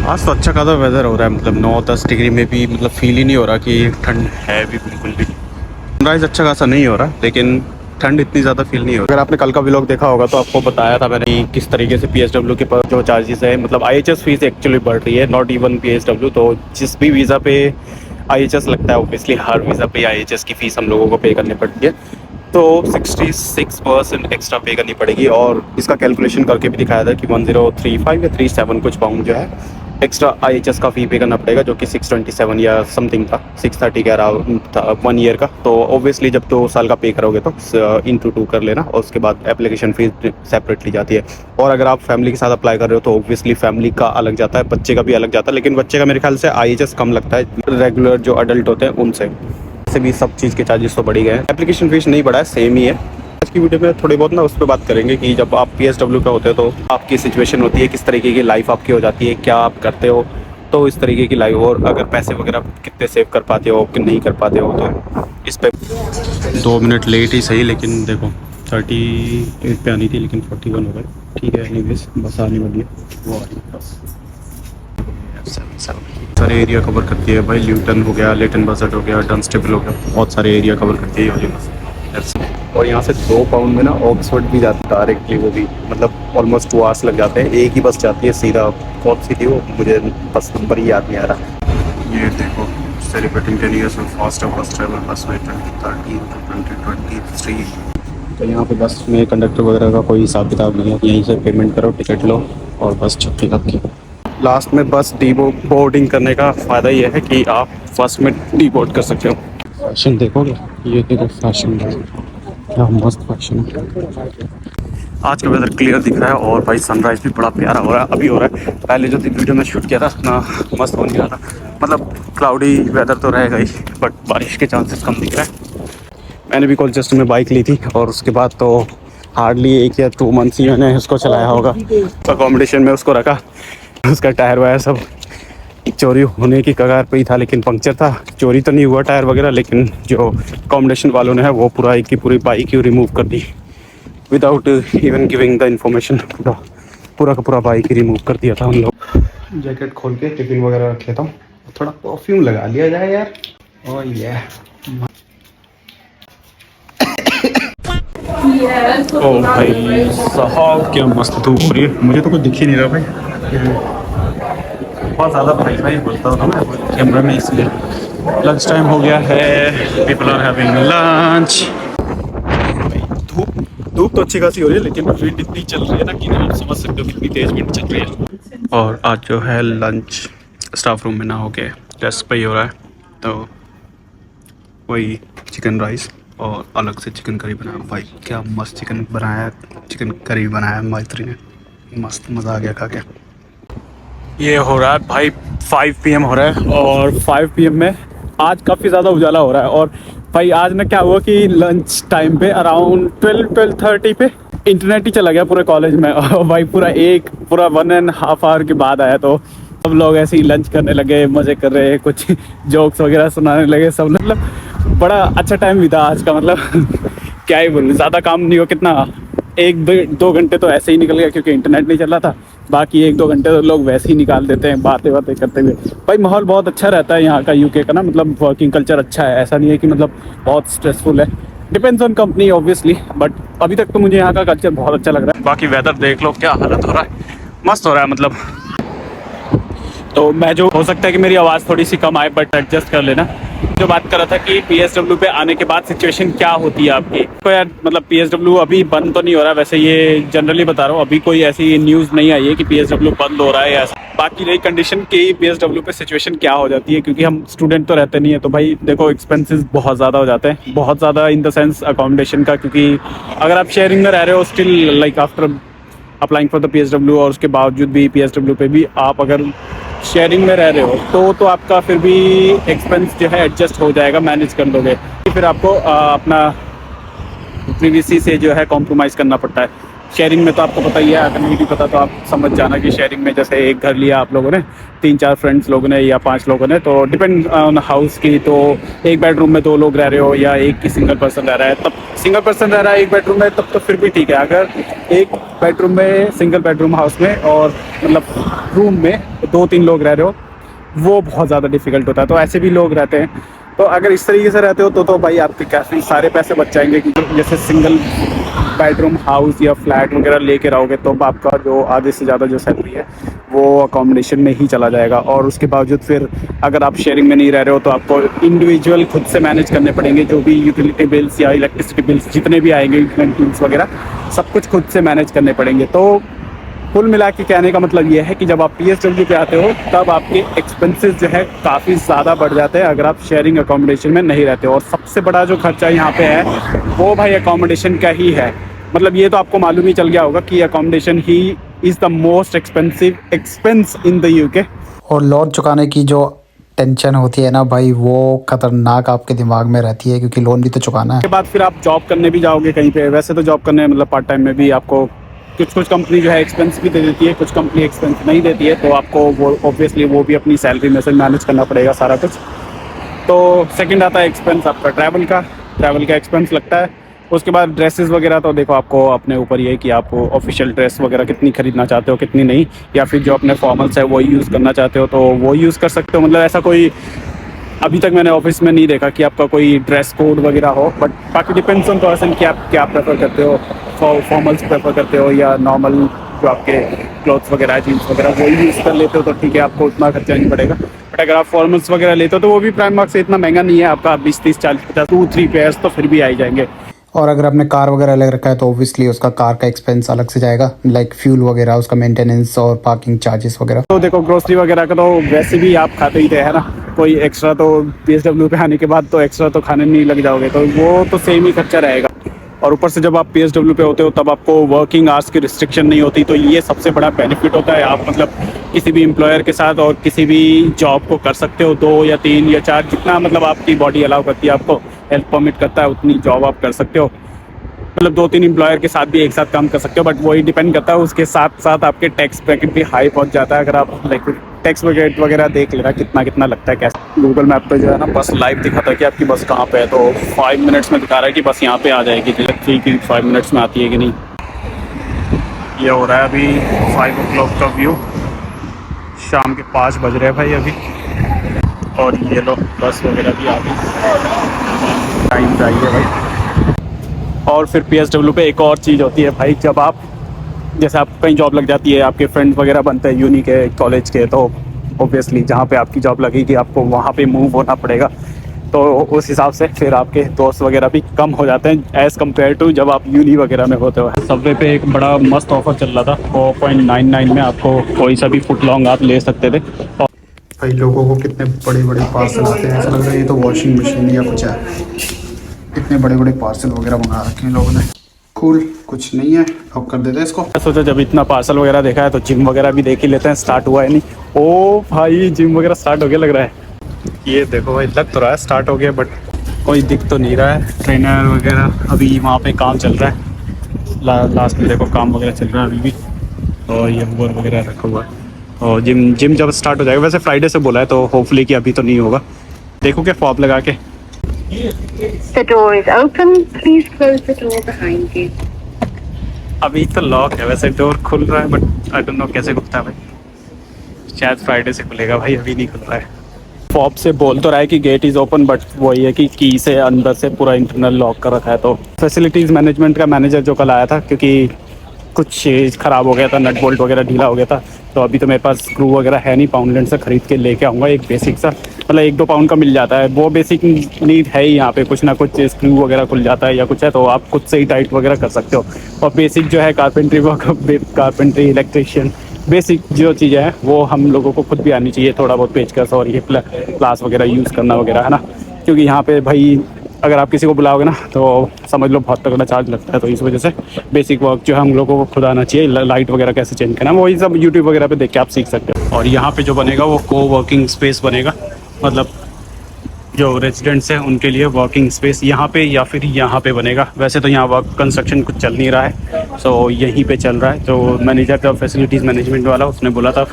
आज तो अच्छा खासा वेदर हो रहा है, मतलब 9-10 डिग्री में भी मतलब फील ही नहीं हो रहा कि ठंड है भी बिल्कुल भी। सनराइज़ अच्छा खासा नहीं हो रहा, लेकिन ठंड इतनी ज़्यादा फील नहीं हो रही। अगर आपने कल का व्लॉग देखा होगा तो आपको बताया था मैंने कि किस तरीके से पीएसडब्ल्यू के पास जो चार्जेस है, मतलब आईएचएस फीस एक्चुअली बढ़ रही है, नॉट इवन पीएसडब्ल्यू। तो जिस भी वीज़ा पे आईएचएस लगता है, ऑब्वियसली हर वीज़ा पे आईएचएस की फ़ीस हम लोगों को पे करनी पड़ती है। तो 66% एक्स्ट्रा पे करनी पड़ेगी, और इसका कैलकुलेशन करके भी दिखाया था कि 1035 या 37 कुछ पाउंड जो है एक्स्ट्रा आईएचएस का फ़ी पे करना पड़ेगा, जो कि 627 या समथिंग था, 630 कह रहा था 1 ईयर का। तो ऑब्वियसली जब 2 साल का पे करोगे तो इंटू 2 कर लेना, और उसके बाद एप्लीकेशन फ़ीस सेपरेटली जाती है। और अगर आप फैमिली के साथ अप्लाई कर रहे हो तो ऑब्वियसली फैमिली का अलग जाता है, बच्चे का भी अलग जाता है, लेकिन बच्चे का मेरे ख्याल से आईएचएस कम लगता है रेगुलर जो अडल्ट होते हैं उनसे। से भी सब चीज़ के चार्जेस तो बढ़ ही गए हैं, एप्लीकेशन फ़ीस नहीं बढ़ा है, सेम ही है। आज की वीडियो में थोड़ी बहुत ना उस पर बात करेंगे कि जब आप पीएसडब्ल्यू पे होते हो तो आपकी सिचुएशन होती है, किस तरीके की लाइफ आपकी हो जाती है, क्या आप करते हो, तो इस तरीके की लाइफ, और अगर पैसे वगैरह कितने सेव कर पाते हो कि नहीं कर पाते हो, तो इस पे 2 मिनट लेट ही सही, लेकिन देखो 38 पे आनी थी लेकिन 41 हो गए। ठीक है, एनीवेज बस आने वाली है, वो आ रही है बस। सारे एरिया कवर करती है भाई, ल्यूटन हो गया, लेटन बजट हो गया, डनस्टेबल हो गया, बहुत सारे एरिया कवर करती है ये वाली बस। और यहाँ से 2 पाउंड में ना ऑक्सफोर्ड भी जाती है डायरेक्टली, वो भी मतलब ऑलमोस्ट 2 आवर्स लग जाते हैं। एक ही बस जाती है सीधा, कौन सी थी वो मुझे बस नंबर ही याद नहीं आ रहा। ये देखो, celebrating 10 years with fast travel bus में 2013 to 2023। तो यहाँ पे बस में कंडक्टर वगैरह का कोई हिसाब किताब नहीं है, यहीं से पेमेंट करो, टिकट लो और बस छुट्टी तक की। लास्ट में बस डी बोर्डिंग करने का फ़ायदा ये है कि आप फर्स्ट में डी बोर्ड कर सकते हो। फैशन देखोगे, ये देखो फैशन, क्या मस्त फैशन है। आज का वेदर क्लियर दिख रहा है, और भाई सनराइज़ भी बड़ा प्यारा हो रहा है, अभी हो रहा है। पहले जो वीडियो में शूट किया था ना, मस्त हो नहीं रहा था, मतलब क्लाउडी वेदर तो रहेगा ही, बट बारिश के चांसेस कम दिख रहा है। मैंने भी कोलचेस्टर में बाइक ली थी, और उसके बाद तो हार्डली 1 या 2 मंथ्स ही मैंने उसको चलाया होगा। अकोमोडेशन में उसको रखा, उसका टायर वायर सब चोरी होने की कगार पे ही था, लेकिन पंक्चर था। चोरी तो नहीं हुआ टायर वगैरह, लेकिन जो अकोमोडेशन वालों ने है वो पूरा एक की पूरी बाइक ही रिमूव कर दी without even giving the information. पूरा का पूरा बाइक ही रिमूव कर दिया था उन लोग। जैकेट खोल के टिफिन वगैरह रख लेता हूँ, थोड़ा परफ्यूम लगा लिया जाए यार। ओह ये ओ भाई साहब, क्या मस्त धूप हो रही है, मुझे तो कुछ दिख ही नहीं रहा भाई, बहुत ज़्यादा भाई भाई बोलता हूँ ना मैं कैमरा में, इसलिए। लंच टाइम हो गया है, पीपल आर हैविंग लंच। धूप धूप तो अच्छी खासी हो रही है, लेकिन विंड इतनी चल रही है ना कि आप समझ सकते हो कितनी तेज़ विंड चल रही है। और आज जो है लंच स्टाफ रूम में ना होके डेस्क पे ही हो रहा है, तो वही चिकन राइस और अलग से चिकन करी बनाया। भाई क्या मस्त चिकन बनाया है, चिकन करी बनाया है माइत्री ने, मस्त मज़ा आ गया खा के। ये हो रहा है भाई 5 PM हो रहा है, और 5 PM में आज काफ़ी ज़्यादा उजाला हो रहा है। और भाई आज ना क्या हुआ कि लंच टाइम पे अराउंड 12-12:30 पे इंटरनेट ही चला गया पूरे कॉलेज में, और भाई पूरा 1.5 आवर के बाद आया। तो सब लोग ऐसे ही लंच करने लगे, मज़े कर रहे, कुछ जोक्स वगैरह सुनाने लगे सब, मतलब बड़ा अच्छा टाइम भी था आज का, मतलब क्या ही बोलूं, ज़्यादा काम नहीं हो, कितना 1-2 घंटे तो ऐसे ही निकल गया क्योंकि इंटरनेट नहीं चल रहा था। बाकी 1-2 घंटे तो लोग वैसे ही निकाल देते हैं बातें करते हुए। भाई माहौल बहुत अच्छा रहता है यहाँ का, यूके का ना, मतलब वर्किंग कल्चर अच्छा है, ऐसा नहीं है कि मतलब बहुत स्ट्रेसफुल है। Depends on company obviously, but अभी तक तो मुझे यहाँ का कल्चर बहुत अच्छा लग रहा है। बाकी वेदर देख लो क्या हालत हो रहा है, मस्त हो रहा है मतलब। तो मैं जो हो सकता है कि मेरी आवाज़ थोड़ी सी कम आए, बट एडजस्ट कर लेना। जो बात कर रहा था कि पीएसडब्ल्यू पे आने के बाद सिचुएशन क्या होती है आपकी, तो यार मतलब पीएसडब्ल्यू अभी बंद तो नहीं हो रहा है, वैसे ये जनरली बता रहा हूँ, अभी कोई ऐसी न्यूज़ नहीं आई है कि पीएसडब्ल्यू बंद हो रहा है या। बाकी रही कंडीशन की पीएसडब्ल्यू पे सिचुएशन क्या हो जाती है, क्योंकि हम स्टूडेंट तो रहते नहीं है, तो भाई देखो एक्सपेंसेस बहुत ज़्यादा हो जाते हैं, बहुत ज़्यादा इन द सेंस अकोमोडेशन का, क्योंकि अगर आप शेयरिंग में रह रहे हो still like after applying for the PSW, और उसके बावजूद भी पीएसडब्ल्यू पे भी आप अगर शेयरिंग में रह रहे हो तो आपका फिर भी एक्सपेंस जो है एडजस्ट हो जाएगा, मैनेज कर लोगे। फिर आपको अपना प्रीवीसी से जो है कॉम्प्रोमाइज़ करना पड़ता है। शेयरिंग में तो आपको पता ही है, अगर नहीं भी पता तो आप समझ जाना कि शेयरिंग में जैसे एक घर लिया आप लोगों ने, 3-4 फ्रेंड्स लोगों ने या 5 लोगों ने, तो डिपेंड ऑन हाउस की, तो एक बेडरूम में 2 लोग रह रहे हो या एक ही सिंगल पर्सन रह रहा है, तब सिंगल पर्सन रह रहा है एक बेडरूम में, तब तो फिर भी ठीक है। अगर एक बेडरूम में, सिंगल बेडरूम हाउस में और मतलब रूम में 2-3 लोग रह रहे हो, वो बहुत ज़्यादा डिफिकल्ट होता है। तो ऐसे भी लोग रहते हैं, तो अगर इस तरीके से रहते हो तो भाई आपके काफ़ी सारे पैसे बच जाएंगे, क्योंकि जैसे सिंगल बेडरूम हाउस या फ्लैट वगैरह लेके रहोगे तो आपका जो आधे से ज़्यादा जो सैलरी है वो अकोमोडेशन में ही चला जाएगा। और उसके बावजूद फिर अगर आप शेयरिंग में नहीं रह रहे हो तो आपको इंडिविजुअल खुद से मैनेज करने पड़ेंगे, जो भी यूटिलिटी बिल्स या इलेक्ट्रिसिटी बिल्स जितने भी आएंगे, इंटरनेट बिल्स वगैरह सब कुछ खुद से मैनेज करने पड़ेंगे। तो कुल मिला के कहने का मतलब ये है कि जब आप PSW पे आते हो तब आपके एक्सपेंसेस जो है काफ़ी ज़्यादा बढ़ जाते हैं अगर आप शेयरिंग अकोमोडेशन में नहीं रहते हो। और सबसे बड़ा जो खर्चा यहाँ पे है वो भाई अकोमोडेशन का ही है। मतलब ये तो आपको मालूम ही चल गया होगा कि accommodation he is the most expensive expense in the UK। और लोन चुकाने की जो टेंशन होती है ना भाई, वो खतरनाक आपके दिमाग में रहती है, क्योंकि लोन भी तो चुकाना है। उसके बाद फिर आप जॉब करने भी जाओगे कहीं पे, वैसे तो जॉब करने मतलब पार्ट टाइम में भी आपको कुछ कंपनी जो है एक्सपेंस भी दे देती है, कुछ कंपनी एक्सपेंस नहीं देती है, तो आपको वो ऑब्वियसली वो भी अपनी सैलरी में से मैनेज करना पड़ेगा सारा कुछ। तो सेकंड आता है एक्सपेंस आपका ट्रैवल का एक्सपेंस लगता है। उसके बाद ड्रेसेस वगैरह तो देखो आपको अपने ऊपर ये है कि आप ऑफिशियल ड्रेस वगैरह कितनी खरीदना चाहते हो कितनी नहीं, या फिर जो अपने फॉर्मल्स है वो यूज़ करना चाहते हो तो वो यूज़ कर सकते हो। मतलब ऐसा कोई अभी तक मैंने ऑफिस में नहीं देखा कि आपका कोई ड्रेस कोड वगैरह हो, बट बाकी डिपेंड्स ऑन पर्सन कि आप क्या प्रेफर करते हो, फॉर्मल्स प्रेफर करते हो या नॉर्मल जो आपके क्लॉथ्स वगैरह जीन्स वगैरह वो यूज़ कर लेते हो तो ठीक है, आपको उतना खर्चा नहीं पड़ेगा। बट अगर आप फॉर्मल्स वगैरह लेते हो तो वो भी प्राइमर्क से इतना महंगा नहीं है, आपका 20-30-40-50 2-3 पेयर्स तो फिर भी आ ही जाएंगे। और अगर आपने कार वगैरह अलग रखा है तो ऑब्वियसली उसका कार का एक्सपेंस अलग से जाएगा, लाइक फ्यूल वगैरह, उसका मेंटेनेंस और पार्किंग चार्जेस वगैरह। तो देखो ग्रोसरी वगैरह का तो वैसे भी आप खाते ही थे, है ना, कोई एक्स्ट्रा तो PSW पे आने के बाद तो एक्स्ट्रा तो खाने नहीं लग जाओगे, तो वो तो सेम ही खर्चा रहेगा। और ऊपर से जब आप PSW पे होते हो तब आपको वर्किंग आवर्स की रिस्ट्रिक्शन नहीं होती, तो ये सबसे बड़ा बेनिफिट होता है। आप मतलब किसी भी एम्प्लॉयर के साथ और किसी भी जॉब को कर सकते हो, 2 या 3 या 4 जितना मतलब आपकी बॉडी अलाउ करती है, आपको हेल्थ परमिट करता है उतनी जॉब आप कर सकते हो। मतलब 2-3 एम्प्लॉयर के साथ भी एक साथ काम कर सकते हो, बट वही डिपेंड करता है, उसके साथ साथ आपके टैक्स ब्रैकेट भी हाई पहुंच जाता है। अगर आप लाइक टैक्स ब्रैकेट वगैरह देख लेना कितना लगता है कैसे। गूगल मैप पे जो है ना बस लाइव दिखाता है कि आपकी बस कहाँ पे है, तो 5 मिनट्स में दिखा रहा है कि बस यहाँ पे आ जाएगी, देखिए कि 5 मिनट्स में आती है कि नहीं। ये हो रहा है अभी 5 o'clock का व्यू, शाम के 5 बज रहे हैं भाई अभी, और ये लो बस वगैरह भी आ गई, टाइम चाहिए भाई। और फिर PSW पे एक और चीज़ होती है भाई, जब आप जैसे आप कहीं जॉब लग जाती है, आपके फ्रेंड्स वगैरह बनते हैं यूनी के कॉलेज के, तो ऑब्वियसली जहाँ पे आपकी जॉब लगेगी आपको वहाँ पे मूव होना पड़ेगा, तो उस हिसाब से फिर आपके दोस्त वगैरह भी कम हो जाते हैं एज़ कम्पेयर टू जब आप यूनी वगैरह में होते हो। सबवे पे एक बड़ा मस्त ऑफर चल रहा था, 4.99 में आपको कोई सा भी फुट लॉन्ग आप ले सकते थे। और भाई लोगों को कितने बड़े बड़े पार्सल आते हैं, ऐसा लग रहा है ये तो वॉशिंग मशीन या कुछ है, इतने बड़े बड़े पार्सल वगैरह मंगा रखे हैं लोगों ने। कूल, कुछ नहीं है, अब कर देते हैं इसको। सोचा जब इतना पार्सल वगैरह देखा है तो जिम वगैरह भी देख ही लेते हैं, स्टार्ट हुआ है नहीं। ओ भाई जिम वगैरह स्टार्ट हो गया लग रहा है, ये देखो भाई लग तो रहा है स्टार्ट हो गया, बट कोई दिख तो नहीं रहा है। ट्रेनर वगैरह अभी वहाँ पे काम चल रहा है, लास्ट में देखो काम वगैरह चल रहा है अभी भी, और ये बोर वगैरह रखा हुआ है। और जिम जब स्टार्ट हो जाएगा, वैसे फ्राइडे से बोला है तो होपफुली कि अभी तो नहीं होगा, देखो क्या फॉर्म लगा के। The door is open. Please close the door behind you. अभी तो लॉक है, वैसे डोर खुल रहा है बट आई डोंट नो कैसे खुलता है भाई, शायद फ्राइडे से खुलेगा भाई, अभी नहीं खुल रहा है। फॉब से बोल तो रहा है कि गेट इज़ ओपन, बट वही है कि की से अंदर से पूरा इंटरनल लॉक कर रखा है। तो फैसिलिटीज़ मैनेजमेंट का मैनेजर जो कल आया था, क्योंकि कुछ चीज़ ख़राब हो गया था, नट बोल्ट वगैरह ढीला हो गया था, तो अभी तो मेरे पास स्क्रू वगैरह है नहीं, पाउंडलैंड से ख़रीद के लेके आऊँगा एक बेसिक सा, मतलब 1-2 पाउंड का मिल जाता है, वो बेसिक नीड है ही यहाँ पे, कुछ ना कुछ स्क्रू वगैरह खुल जाता है या कुछ है तो आप खुद से ही टाइट वगैरह कर सकते हो। और बेसिक जो है carpentry work, carpentry, electrician, basic जो चीज़ें हैं वो हम लोगों को खुद भी आनी चाहिए, थोड़ा बहुत पेचकस और ये प्लास वगैरह यूज़ करना वगैरह, है ना, क्योंकि यहाँ पे भाई अगर आप किसी को बुलाओगे ना तो समझ लो बहुत तगड़ा चार्ज लगता है, तो इस वजह से बेसिक वर्क जो है हम लोगों को खुद आना चाहिए। लाइट वगैरह कैसे चेंज करना वही सब यूट्यूब वगैरह पे देख के आप सीख सकते हो। और यहाँ पे जो बनेगा वो को वर्किंग स्पेस बनेगा, मतलब जो रेजिडेंट्स हैं उनके लिए वर्किंग स्पेस यहाँ पे या फिर यहाँ पे बनेगा। वैसे तो यहाँ वर्क कंस्ट्रक्शन कुछ चल नहीं रहा है, सो यहीं पे चल रहा है। जो मैनेजर था फैसिलिटीज़ मैनेजमेंट वाला, उसने बोला था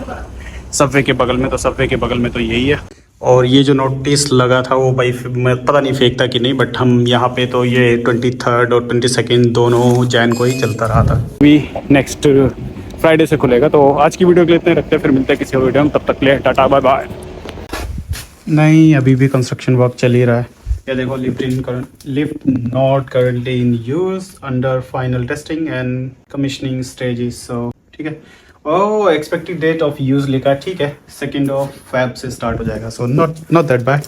सबवे के बगल में, तो सबवे के बगल में तो यही है। और ये जो नोटिस लगा था वो भाई मैं पता नहीं फेंक था कि नहीं, बट हम यहाँ पे तो ये 23 और 22 दोनों जैन को ही चलता रहा था। अभी नेक्स्ट फ्राइडे से खुलेगा। तो आज की वीडियो के लिए इतने रखते हैं, फिर मिलते हैं किसी और वीडियो में। तब तक के लिए टाटा बाय बाय। नहीं, अभी भी कंस्ट्रक्शन वर्क चल ही रहा है। ये देखो, lift not currently in use, under final testing and commissioning stages. So ठीक है। Oh, expected date of use लिखा है, ठीक है, 2 Feb से स्टार्ट हो जाएगा। So not that bad.